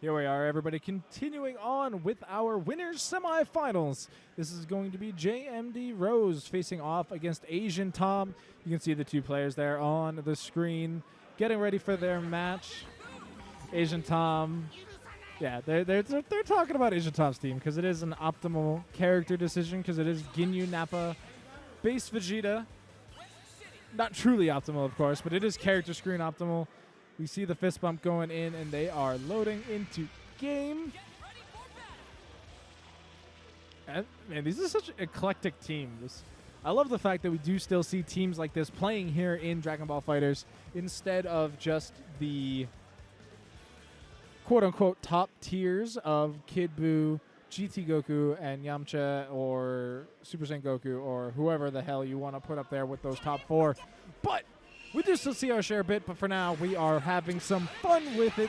Here we are, everybody, continuing on with our winners semifinals. This is going to be JMD Rose facing off against AsianTom. You can see the two players there on the screen getting ready for their match. AsianTom, yeah, they're talking about AsianTom's team because it is an optimal character decision because it is Ginyu, Nappa, BaseVegeta. Not truly optimal, of course, but it is character screen optimal. We see the fist bump going in, and they are loading into game. And man, this is such an eclectic team. I love the fact that we do still see teams like this playing here in Dragon Ball FighterZ instead of just the quote-unquote top tiers of Kid Buu, GT Goku, and Yamcha, or Super Saiyan Goku, or whoever the hell you want to put up there with those top four. But we do still see our share a bit, but for now, we are having some fun with it,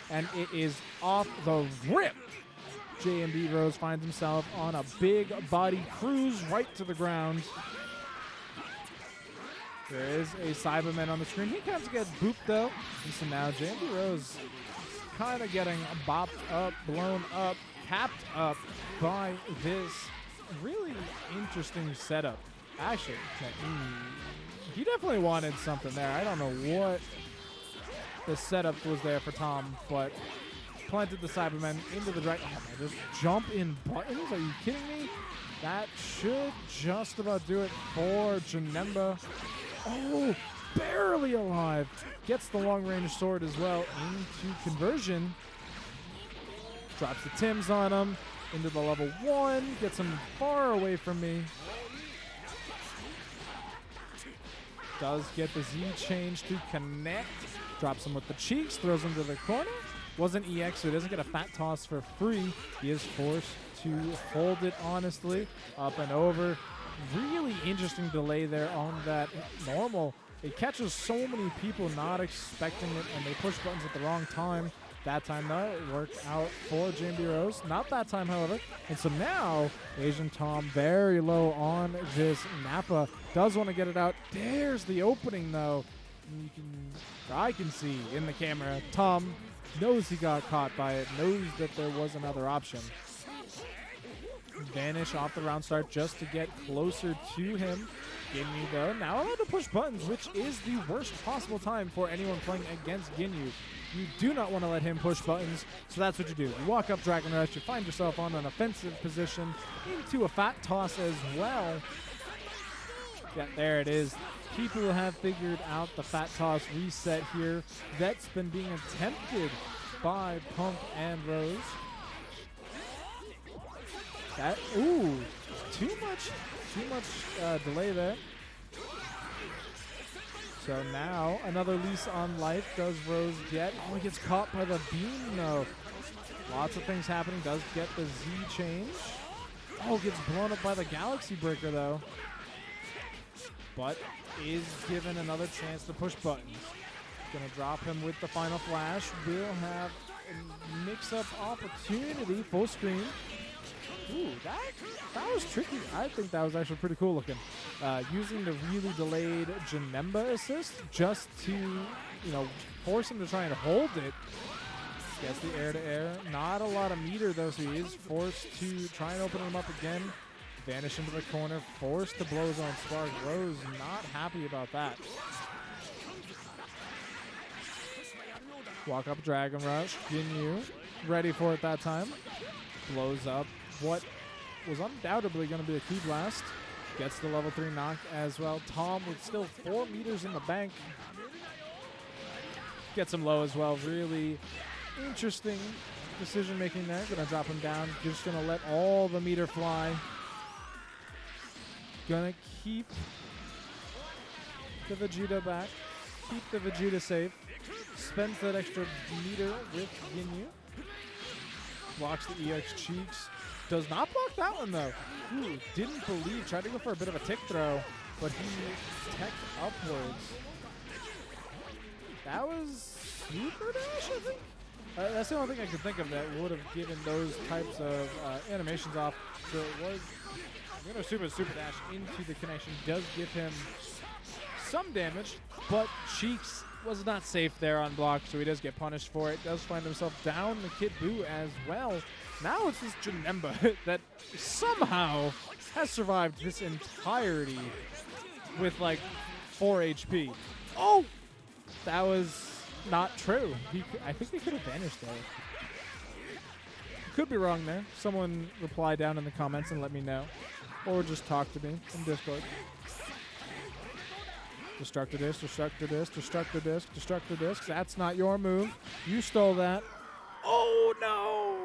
and it is off the rip. JMD Rose finds himself on a big body cruise right to the ground. There is a Cyberman on the screen. He kind of gets booped, though. And so now JMD Rose kind of getting bopped up, blown up, capped up by this really interesting setup. Actually, he definitely wanted something there. I don't know what the setup was there for Tom, but planted the Cybermen into the dragon. Oh, man, just jump in buttons? Are you kidding me? That should just about do it for Janemba. Oh, barely alive. Gets the long-range sword as well into conversion. Drops the Tims on him into the level 1. Gets him far away from me. Does get the Z change to connect. Drops him with the cheeks. Throws him to the corner. Wasn't EX, so he doesn't get a fat toss for free. He is forced to hold it honestly. Up and over. Really interesting delay there on that normal. It catches so many people not expecting it, and they push buttons at the wrong time. That time, though, it worked out for JMD Rose. Not that time, however. And so now, AsianTom very low on this Nappa. Does want to get it out. There's the opening, though. I can see in the camera, Tom knows he got caught by it, knows that there was another option. Vanish off the round start just to get closer to him. Ginyu, though, now allowed to push buttons, which is the worst possible time for anyone playing against Ginyu. You do not want to let him push buttons, so that's what you do. You walk up Dragon Rush, you find yourself on an offensive position, into a fat toss as well. Yeah, there it is. People have figured out the fat toss reset here. That's been being attempted by Pump and Rose. That, ooh, too much delay there. So now another lease on life does Rose get. Oh, he gets caught by the beam though. Lots of things happening. Does get the Z change. Oh, gets blown up by the Galaxy Breaker though. But is given another chance to push buttons. Gonna drop him with the final flash. Will have a mix-up opportunity. Full screen. Ooh, that was tricky. I think that was actually pretty cool looking. Using the really delayed Janemba assist just to, force him to try and hold it. Gets the air-to-air. Not a lot of meter, though, so he is forced to try and open him up again. Vanish into the corner. Forced to blow his own spark. Rose not happy about that. Walk up Dragon Rush. Ginyu ready for it that time. Blows up what was undoubtedly going to be a key blast. Gets the level 3 knock as well. Tom with still 4 meters in the bank. Gets him low as well. Really interesting decision making there. Gonna drop him down. Just gonna let all the meter fly. Gonna keep the Vegeta back. Keep the Vegeta safe. Spends that extra meter with Ginyu. Blocks the EX cheeks. Does not block that one, though. Ooh, didn't believe. Tried to go for a bit of a tick throw, but he teched upwards. That was Super Dash, I think? That's the only thing I could think of that would have given those types of animations off. So it was going to Super Dash into the connection. Does give him some damage, but Cheeks was not safe there on block, so he does get punished for it. Does find himself down the Kid Buu as well. Now it's this Janemba that somehow has survived this entirety with like 4 HP. Oh! That was not true. I think he could have vanished there. Could be wrong there. Someone reply down in the comments and let me know. Or just talk to me in Discord. Destructor disc, destructor disc, destructor disc, destructor disc. That's not your move. You stole that. Oh no!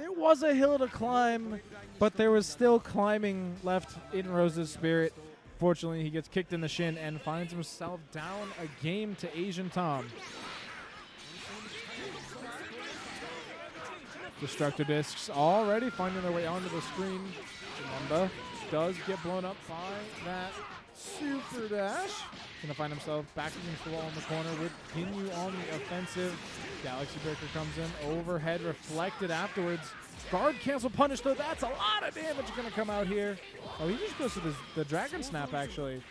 It was a hill to climb, but there was still climbing left in Rose's spirit. Fortunately, he gets kicked in the shin and finds himself down a game to AsianTom. Destructor discs already finding their way onto the screen. Janemba does get blown up by that super dash. Gonna find himself back against the wall in the corner with Ginyu on the offensive. Galaxy Breaker comes in, overhead reflected afterwards. Guard cancel punish though, that's a lot of damage gonna come out here. Oh, he just goes to the Dragon Snap actually.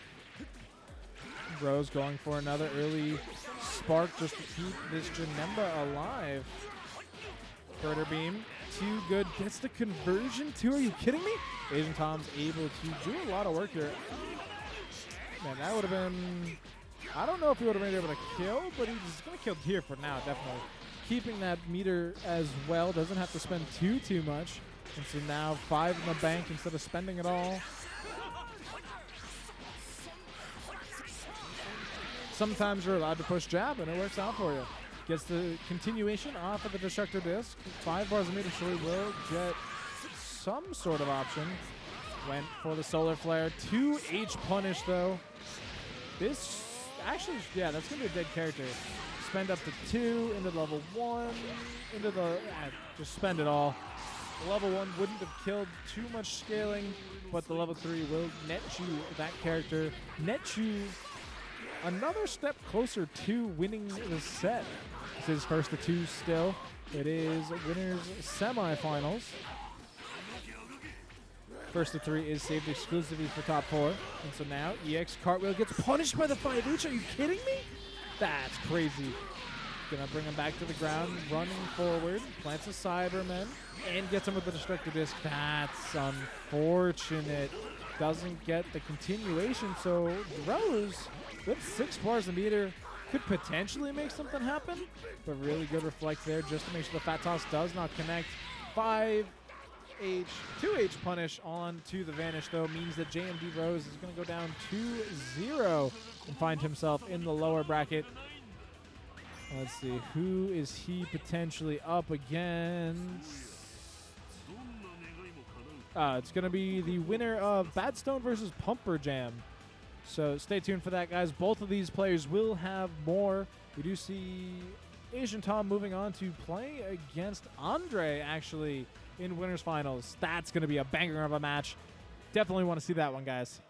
Rose going for another early spark just to keep this Janemba alive. Girder Beam, too good, gets the conversion too, are you kidding me? AsianTom's able to do a lot of work here. Man, that would have been, I don't know if he would have been able to kill, but he's going to kill here for now, definitely. Keeping that meter as well, doesn't have to spend too much. And so now 5 in the bank instead of spending it all. Sometimes you're allowed to push jab and it works out for you. Gets the continuation off of the Destructor Disc. 5 bars of meter, so he will get some sort of option. Went for the Solar Flare. 2 H punish though. This actually, yeah, that's going to be a dead character. Spend up to 2 into level 1. Into the, just spend it all. The level 1 wouldn't have killed too much scaling, but the level 3 will net you that character. Net you another step closer to winning the set. This is first to 2 still. It is winners semifinals. First to 3 is saved exclusively for top 4. And so now EX Cartwheel gets punished by the 5H. Are you kidding me? That's crazy. Gonna bring him back to the ground, running forward, plants a Cyberman, and gets him with the Destructor Disc. That's unfortunate. Doesn't get the continuation, so Rose, with 6 bars a meter, could potentially make something happen, but really good reflect there just to make sure the Fat Toss does not connect. 5H, 2H punish on to the Vanish, though, means that JMD Rose is going to go down 2-0 and find himself in the lower bracket. Let's see, who is he potentially up against? It's going to be the winner of Badstone versus Pumper Jam. So stay tuned for that, guys. Both of these players will have more. We do see AsianTom moving on to play against Andre, actually, in winners finals. That's going to be a banger of a match. Definitely want to see that one, guys.